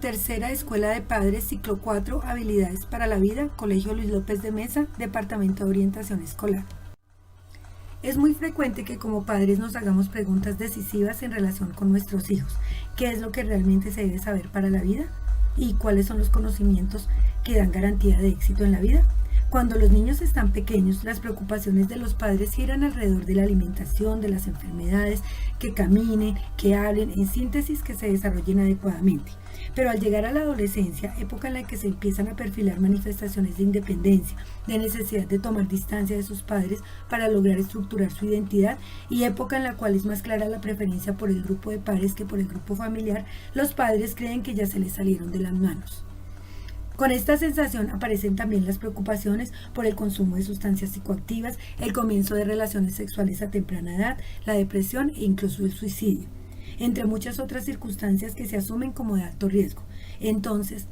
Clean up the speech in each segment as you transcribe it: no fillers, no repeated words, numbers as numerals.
Tercera Escuela de Padres, Ciclo 4, Habilidades para la Vida, Colegio Luis López de Mesa, Departamento de Orientación Escolar. Es muy frecuente que como padres nos hagamos preguntas decisivas en relación con nuestros hijos. ¿Qué es lo que realmente se debe saber para la vida? ¿Y cuáles son los conocimientos que dan garantía de éxito en la vida? Cuando los niños están pequeños, las preocupaciones de los padres giran alrededor de la alimentación, de las enfermedades, que caminen, que hablen, en síntesis, que se desarrollen adecuadamente. Pero al llegar a la adolescencia, época en la que se empiezan a perfilar manifestaciones de independencia, de necesidad de tomar distancia de sus padres para lograr estructurar su identidad, y época en la cual es más clara la preferencia por el grupo de pares que por el grupo familiar, los padres creen que ya se les salieron de las manos. Con esta sensación aparecen también las preocupaciones por el consumo de sustancias psicoactivas, el comienzo de relaciones sexuales a temprana edad, la depresión e incluso el suicidio, entre muchas otras circunstancias que se asumen como de alto riesgo. Entonces,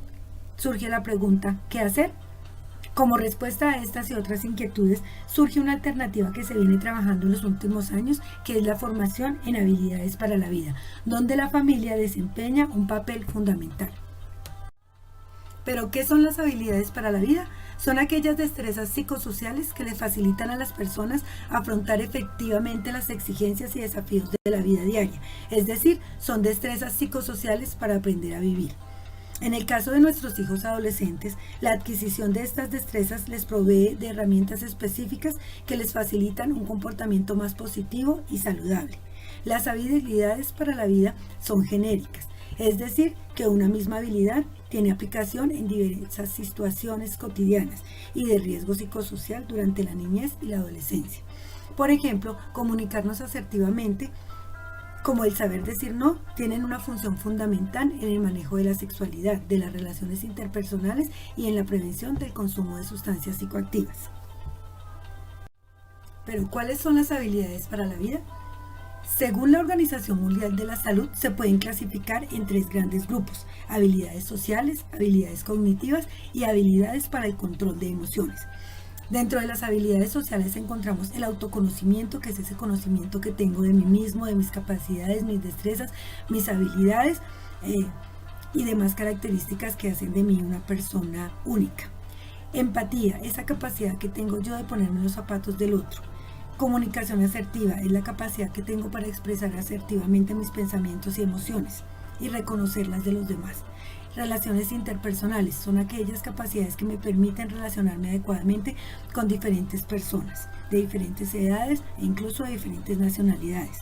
surge la pregunta, ¿qué hacer? Como respuesta a estas y otras inquietudes, surge una alternativa que se viene trabajando en los últimos años, que es la formación en habilidades para la vida, donde la familia desempeña un papel fundamental. ¿Pero qué son las habilidades para la vida? Son aquellas destrezas psicosociales que le facilitan a las personas afrontar efectivamente las exigencias y desafíos de la vida diaria, es decir, son destrezas psicosociales para aprender a vivir. En el caso de nuestros hijos adolescentes, la adquisición de estas destrezas les provee de herramientas específicas que les facilitan un comportamiento más positivo y saludable. Las habilidades para la vida son genéricas, es decir, que una misma habilidad tiene aplicación en diversas situaciones cotidianas y de riesgo psicosocial durante la niñez y la adolescencia. Por ejemplo, comunicarnos asertivamente, como el saber decir no, tienen una función fundamental en el manejo de la sexualidad, de las relaciones interpersonales y en la prevención del consumo de sustancias psicoactivas. ¿Pero cuáles son las habilidades para la vida? Según la Organización Mundial de la Salud, se pueden clasificar en 3 grandes grupos: habilidades sociales, habilidades cognitivas y habilidades para el control de emociones. Dentro de las habilidades sociales encontramos el autoconocimiento, que es ese conocimiento que tengo de mí mismo, de mis capacidades, mis destrezas, mis habilidades y demás características que hacen de mí una persona única. Empatía, esa capacidad que tengo yo de ponerme en los zapatos del otro. Comunicación asertiva es la capacidad que tengo para expresar asertivamente mis pensamientos y emociones y reconocerlas de los demás. Relaciones interpersonales son aquellas capacidades que me permiten relacionarme adecuadamente con diferentes personas, de diferentes edades e incluso de diferentes nacionalidades.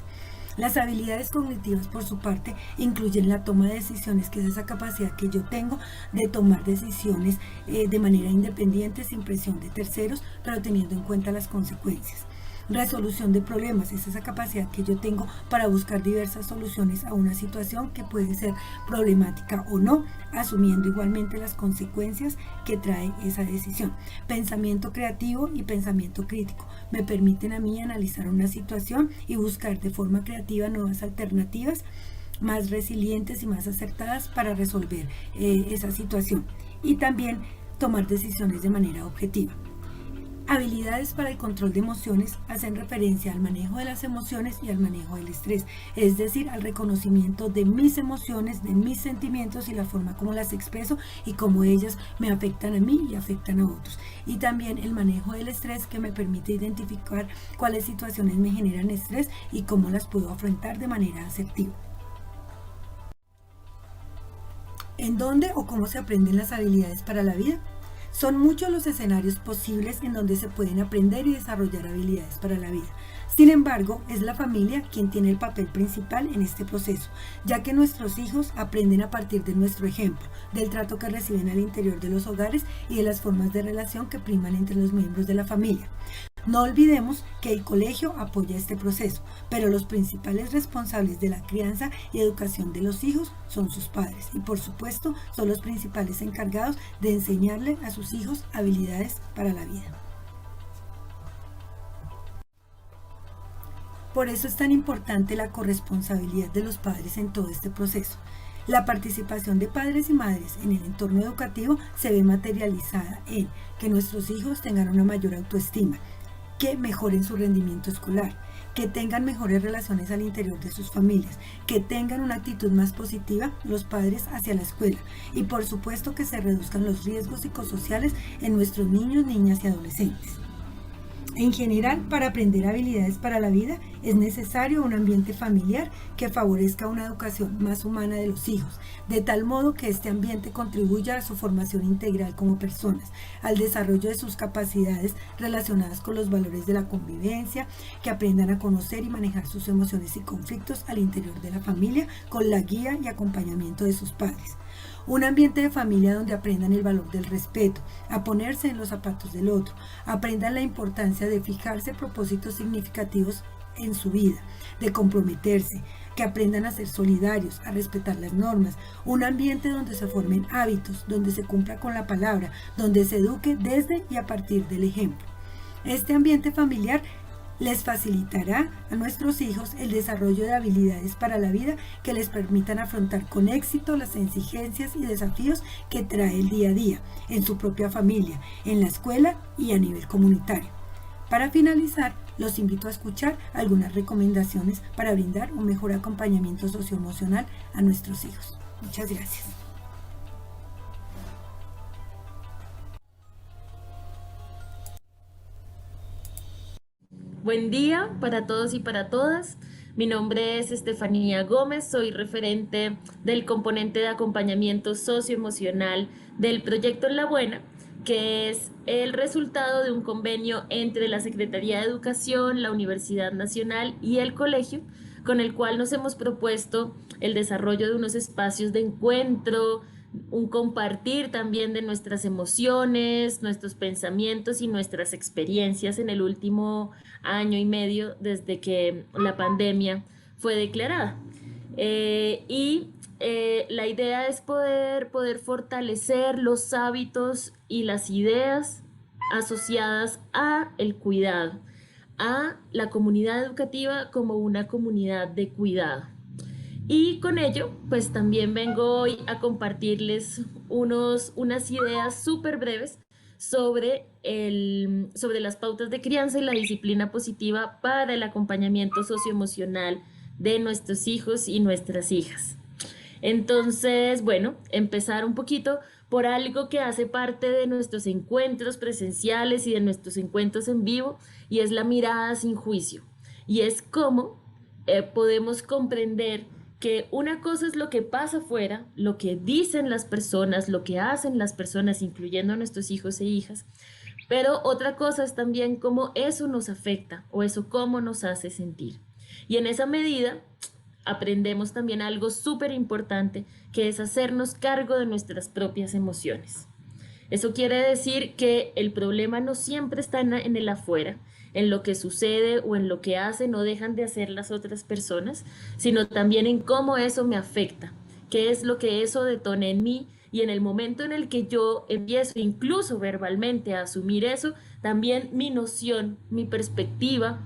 Las habilidades cognitivas, por su parte, incluyen la toma de decisiones, que es esa capacidad que yo tengo de tomar decisiones de manera independiente, sin presión de terceros, pero teniendo en cuenta las consecuencias. Resolución de problemas es esa capacidad que yo tengo para buscar diversas soluciones a una situación que puede ser problemática o no, asumiendo igualmente las consecuencias que trae esa decisión. Pensamiento creativo y pensamiento crítico me permiten a mí analizar una situación y buscar de forma creativa nuevas alternativas más resilientes y más acertadas para resolver esa situación, y también tomar decisiones de manera objetiva. Habilidades para el control de emociones hacen referencia al manejo de las emociones y al manejo del estrés, es decir, al reconocimiento de mis emociones, de mis sentimientos y la forma como las expreso y cómo ellas me afectan a mí y afectan a otros. Y también el manejo del estrés, que me permite identificar cuáles situaciones me generan estrés y cómo las puedo afrontar de manera asertiva. ¿En dónde o cómo se aprenden las habilidades para la vida? Son muchos los escenarios posibles en donde se pueden aprender y desarrollar habilidades para la vida. Sin embargo, es la familia quien tiene el papel principal en este proceso, ya que nuestros hijos aprenden a partir de nuestro ejemplo, del trato que reciben al interior de los hogares y de las formas de relación que priman entre los miembros de la familia. No olvidemos que el colegio apoya este proceso, pero los principales responsables de la crianza y educación de los hijos son sus padres y, por supuesto, son los principales encargados de enseñarle a sus hijos habilidades para la vida. Por eso es tan importante la corresponsabilidad de los padres en todo este proceso. La participación de padres y madres en el entorno educativo se ve materializada en que nuestros hijos tengan una mayor autoestima, que mejoren su rendimiento escolar, que tengan mejores relaciones al interior de sus familias, que tengan una actitud más positiva los padres hacia la escuela y por supuesto que se reduzcan los riesgos psicosociales en nuestros niños, niñas y adolescentes. En general, para aprender habilidades para la vida es necesario un ambiente familiar que favorezca una educación más humana de los hijos, de tal modo que este ambiente contribuya a su formación integral como personas, al desarrollo de sus capacidades relacionadas con los valores de la convivencia, que aprendan a conocer y manejar sus emociones y conflictos al interior de la familia con la guía y acompañamiento de sus padres. Un ambiente de familia donde aprendan el valor del respeto, a ponerse en los zapatos del otro, aprendan la importancia de fijarse propósitos significativos en su vida, de comprometerse, que aprendan a ser solidarios, a respetar las normas, un ambiente donde se formen hábitos, donde se cumpla con la palabra, donde se eduque desde y a partir del ejemplo. Este ambiente familiar les facilitará a nuestros hijos el desarrollo de habilidades para la vida que les permitan afrontar con éxito las exigencias y desafíos que trae el día a día, en su propia familia, en la escuela y a nivel comunitario. Para finalizar, los invito a escuchar algunas recomendaciones para brindar un mejor acompañamiento socioemocional a nuestros hijos. Muchas gracias. Buen día para todos y para todas. Mi nombre es Estefanía Gómez, soy referente del componente de acompañamiento socioemocional del proyecto En la Buena, que es el resultado de un convenio entre la Secretaría de Educación, la Universidad Nacional y el colegio, con el cual nos hemos propuesto el desarrollo de unos espacios de encuentro, un compartir también de nuestras emociones, nuestros pensamientos y nuestras experiencias en el último año y medio desde que la pandemia fue declarada. La idea es poder fortalecer los hábitos y las ideas asociadas a el cuidado, a la comunidad educativa como una comunidad de cuidado. Y con ello, pues también vengo hoy a compartirles unas ideas súper breves sobre las pautas de crianza y la disciplina positiva para el acompañamiento socioemocional de nuestros hijos y nuestras hijas. Entonces, bueno, empezar un poquito por algo que hace parte de nuestros encuentros presenciales y de nuestros encuentros en vivo, y es la mirada sin juicio. Y es cómo podemos comprender que una cosa es lo que pasa afuera, lo que dicen las personas, lo que hacen las personas, incluyendo a nuestros hijos e hijas, pero otra cosa es también cómo eso nos afecta o eso cómo nos hace sentir. Y en esa medida aprendemos también algo súper importante, que es hacernos cargo de nuestras propias emociones. Eso quiere decir que el problema no siempre está en el afuera, en lo que sucede o en lo que hacen o dejan de hacer las otras personas, sino también en cómo eso me afecta, qué es lo que eso detona en mí, y en el momento en el que yo empiezo incluso verbalmente a asumir eso, también mi noción, mi perspectiva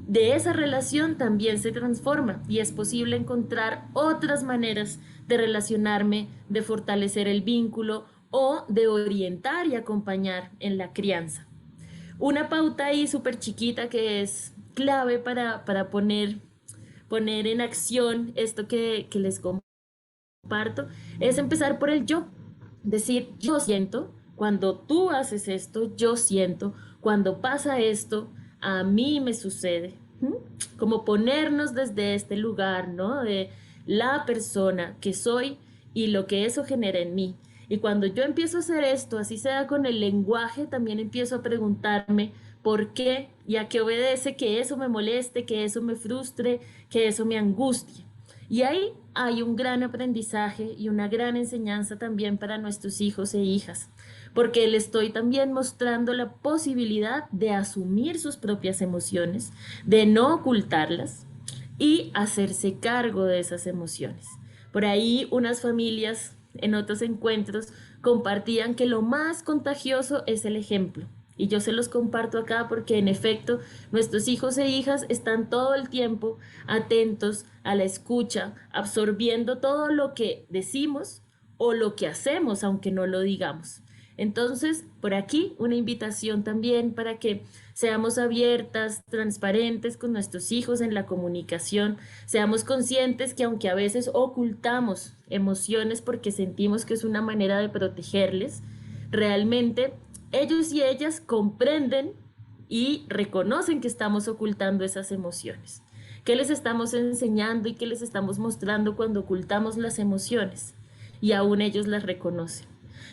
de esa relación también se transforma y es posible encontrar otras maneras de relacionarme, de fortalecer el vínculo o de orientar y acompañar en la crianza. Una pauta ahí súper chiquita que es clave para poner en acción esto que les comparto es empezar por el yo. Decir, yo siento, cuando tú haces esto, yo siento, cuando pasa esto, a mí me sucede. Como ponernos desde este lugar, ¿no? De la persona que soy y lo que eso genera en mí. Y cuando yo empiezo a hacer esto, así sea con el lenguaje, también empiezo a preguntarme por qué y a qué obedece que eso me moleste, que eso me frustre, que eso me angustie. Y ahí hay un gran aprendizaje y una gran enseñanza también para nuestros hijos e hijas, porque le estoy también mostrando la posibilidad de asumir sus propias emociones, de no ocultarlas y hacerse cargo de esas emociones. Por ahí unas familias en otros encuentros compartían que lo más contagioso es el ejemplo. Y yo se los comparto acá porque en efecto nuestros hijos e hijas están todo el tiempo atentos a la escucha, absorbiendo todo lo que decimos o lo que hacemos aunque no lo digamos. Entonces, por aquí una invitación también para que seamos abiertas, transparentes con nuestros hijos en la comunicación, seamos conscientes que aunque a veces ocultamos emociones porque sentimos que es una manera de protegerles, realmente ellos y ellas comprenden y reconocen que estamos ocultando esas emociones. ¿Qué les estamos enseñando y qué les estamos mostrando cuando ocultamos las emociones? Y aún ellos las reconocen.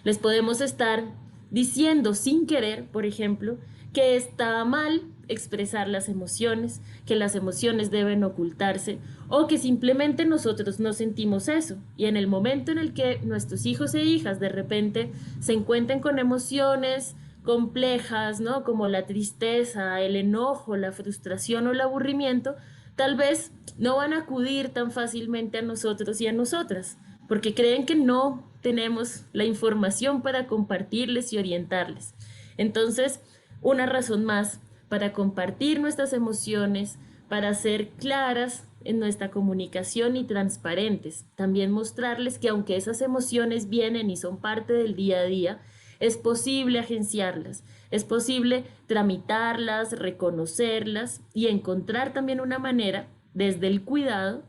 Les podemos estar diciendo sin querer, por ejemplo, que está mal expresar las emociones, que las emociones deben ocultarse o que simplemente nosotros no sentimos eso. Y en el momento en el que nuestros hijos e hijas de repente se encuentren con emociones complejas, ¿no? Como la tristeza, el enojo, la frustración o el aburrimiento, tal vez no van a acudir tan fácilmente a nosotros y a nosotras, porque creen que no tenemos la información para compartirles y orientarles. Entonces, una razón más para compartir nuestras emociones, para ser claras en nuestra comunicación y transparentes. También mostrarles que aunque esas emociones vienen y son parte del día a día, es posible agenciarlas, es posible tramitarlas, reconocerlas y encontrar también una manera desde el cuidado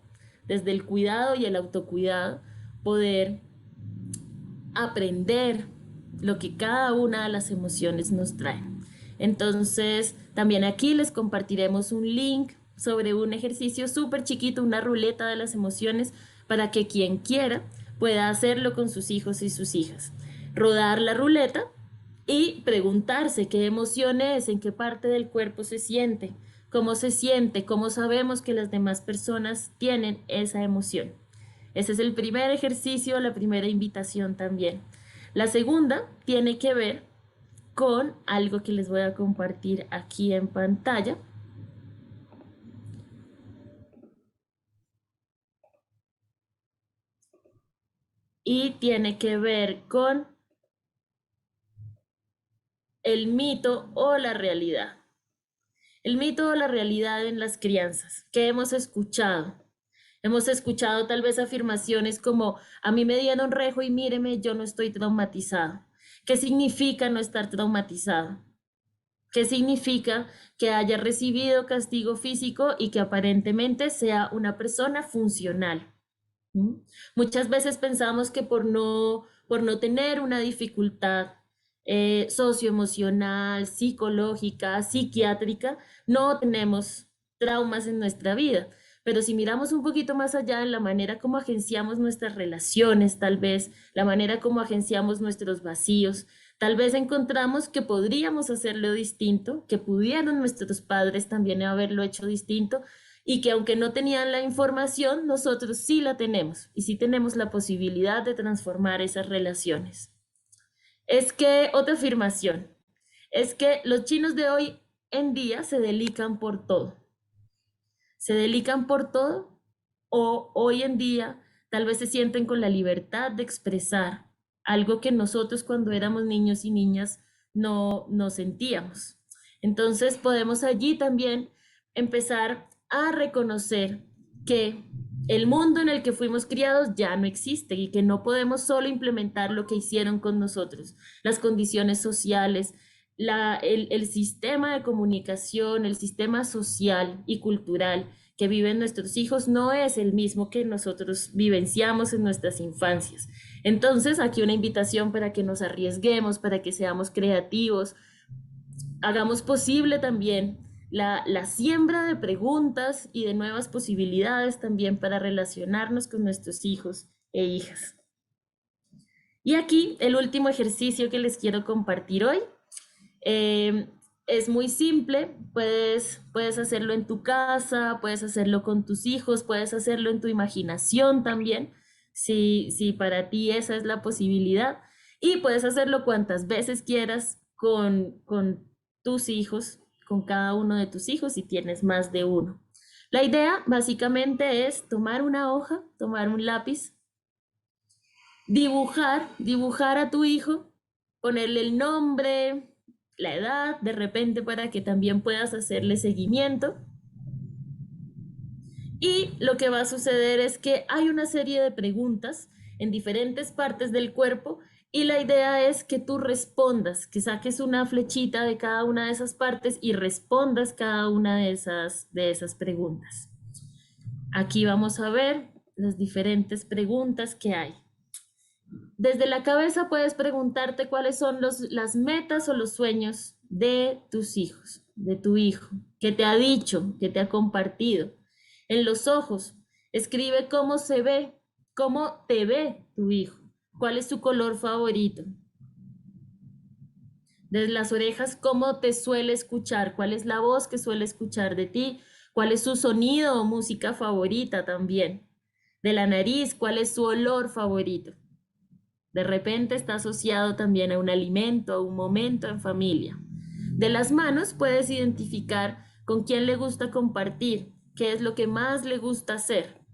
y el autocuidado, poder aprender lo que cada una de las emociones nos trae. Entonces, también aquí les compartiremos un link sobre un ejercicio súper chiquito, una ruleta de las emociones, para que quien quiera pueda hacerlo con sus hijos y sus hijas. Rodar la ruleta y preguntarse qué emoción es, en qué parte del cuerpo se siente, cómo sabemos que las demás personas tienen esa emoción. Ese es el primer ejercicio, la primera invitación también. La segunda tiene que ver con algo que les voy a compartir aquí en pantalla. Y tiene que ver con el mito o la realidad. El mito o la realidad en las crianzas. ¿Qué hemos escuchado? Hemos escuchado tal vez afirmaciones como, a mí me dieron rejo y míreme, yo no estoy traumatizado. ¿Qué significa no estar traumatizado? ¿Qué significa que haya recibido castigo físico y que aparentemente sea una persona funcional? ¿Mm? Muchas veces pensamos que por no tener una dificultad socioemocional, psicológica, psiquiátrica, no tenemos traumas en nuestra vida. Pero si miramos un poquito más allá en la manera como agenciamos nuestras relaciones, tal vez, la manera como agenciamos nuestros vacíos, tal vez encontramos que podríamos hacerlo distinto, que pudieron nuestros padres también haberlo hecho distinto y que aunque no tenían la información, nosotros sí la tenemos y sí tenemos la posibilidad de transformar esas relaciones. Es que, otra afirmación, es que los chinos de hoy en día se delican por todo. Se delican por todo o hoy en día tal vez se sienten con la libertad de expresar algo que nosotros cuando éramos niños y niñas no sentíamos. Entonces podemos allí también empezar a reconocer que el mundo en el que fuimos criados ya no existe y que no podemos solo implementar lo que hicieron con nosotros, las condiciones sociales, el sistema de comunicación, el sistema social y cultural que viven nuestros hijos no es el mismo que nosotros vivenciamos en nuestras infancias. Entonces, aquí una invitación para que nos arriesguemos, para que seamos creativos, hagamos posible también la siembra de preguntas y de nuevas posibilidades también para relacionarnos con nuestros hijos e hijas. Y aquí el último ejercicio que les quiero compartir hoy. Eh, es muy simple, puedes hacerlo en tu casa, puedes hacerlo con tus hijos, puedes hacerlo en tu imaginación también, si para ti esa es la posibilidad. Y puedes hacerlo cuantas veces quieras con tus hijos, con cada uno de tus hijos si tienes más de uno. La idea básicamente es tomar una hoja, tomar un lápiz, dibujar a tu hijo, ponerle el nombre, la edad, de repente para que también puedas hacerle seguimiento. Y lo que va a suceder es que hay una serie de preguntas en diferentes partes del cuerpo Y la idea es que tú respondas, que saques una flechita de cada una de esas partes y respondas cada una de esas preguntas. Aquí vamos a ver las diferentes preguntas que hay. Desde la cabeza puedes preguntarte cuáles son las metas o los sueños de tus hijos, de tu hijo, qué te ha dicho, qué te ha compartido. En los ojos, escribe cómo se ve, cómo te ve tu hijo, cuál es su color favorito. Desde las orejas, cómo te suele escuchar, cuál es la voz que suele escuchar de ti, cuál es su sonido o música favorita también. De la nariz, cuál es su olor favorito. De repente está asociado también a un alimento, a un momento en familia. De las manos puedes identificar con quién le gusta compartir, qué es lo que más le gusta hacer.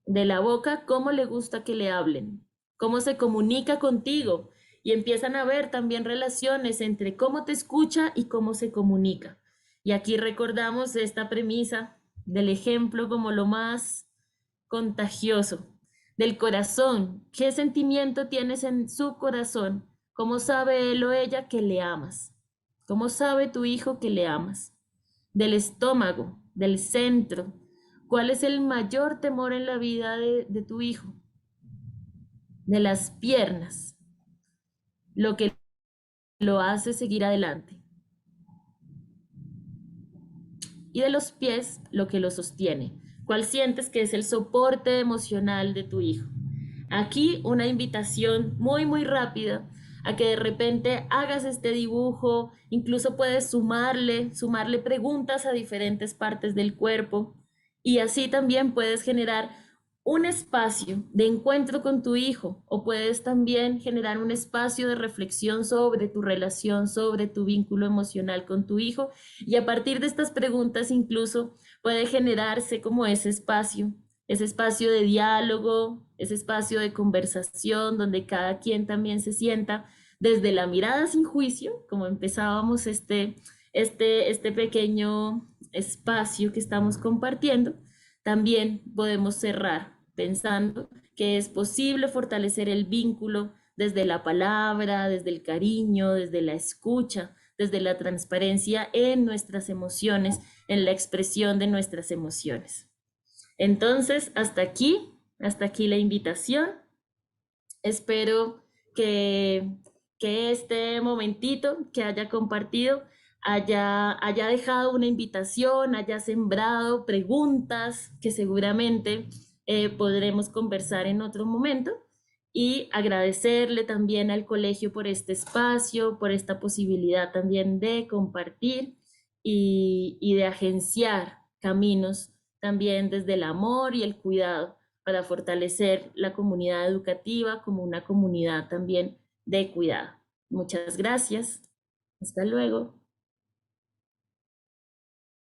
De la boca, cómo le gusta que le hablen, cómo se comunica contigo y empiezan a ver también relaciones entre cómo te escucha y cómo se comunica. Y aquí recordamos esta premisa del ejemplo como lo más contagioso, del corazón. ¿Qué sentimiento tienes en su corazón? ¿Cómo sabe él o ella que le amas? ¿Cómo sabe tu hijo que le amas? Del estómago, del centro. ¿Cuál es el mayor temor en la vida de tu hijo? De las piernas, lo que lo hace seguir adelante. Y de los pies, lo que lo sostiene. ¿Cuál sientes que es el soporte emocional de tu hijo? Aquí una invitación muy, muy rápida a que de repente hagas este dibujo, incluso puedes sumarle preguntas a diferentes partes del cuerpo y así también puedes generar un espacio de encuentro con tu hijo o puedes también generar un espacio de reflexión sobre tu relación, sobre tu vínculo emocional con tu hijo y a partir de estas preguntas incluso puede generarse como ese espacio de diálogo, ese espacio de conversación donde cada quien también se sienta desde la mirada sin juicio, como empezábamos este pequeño espacio que estamos compartiendo, también podemos cerrar pensando que es posible fortalecer el vínculo desde la palabra, desde el cariño, desde la escucha, desde la transparencia en nuestras emociones, en la expresión de nuestras emociones. Entonces, hasta aquí la invitación. Espero que, que este momentito que haya compartido haya dejado una invitación, haya sembrado preguntas que seguramente podremos conversar en otro momento y agradecerle también al colegio por este espacio, por esta posibilidad también de compartir y de agenciar caminos también desde el amor y el cuidado para fortalecer la comunidad educativa como una comunidad también de cuidado. Muchas gracias. Hasta luego.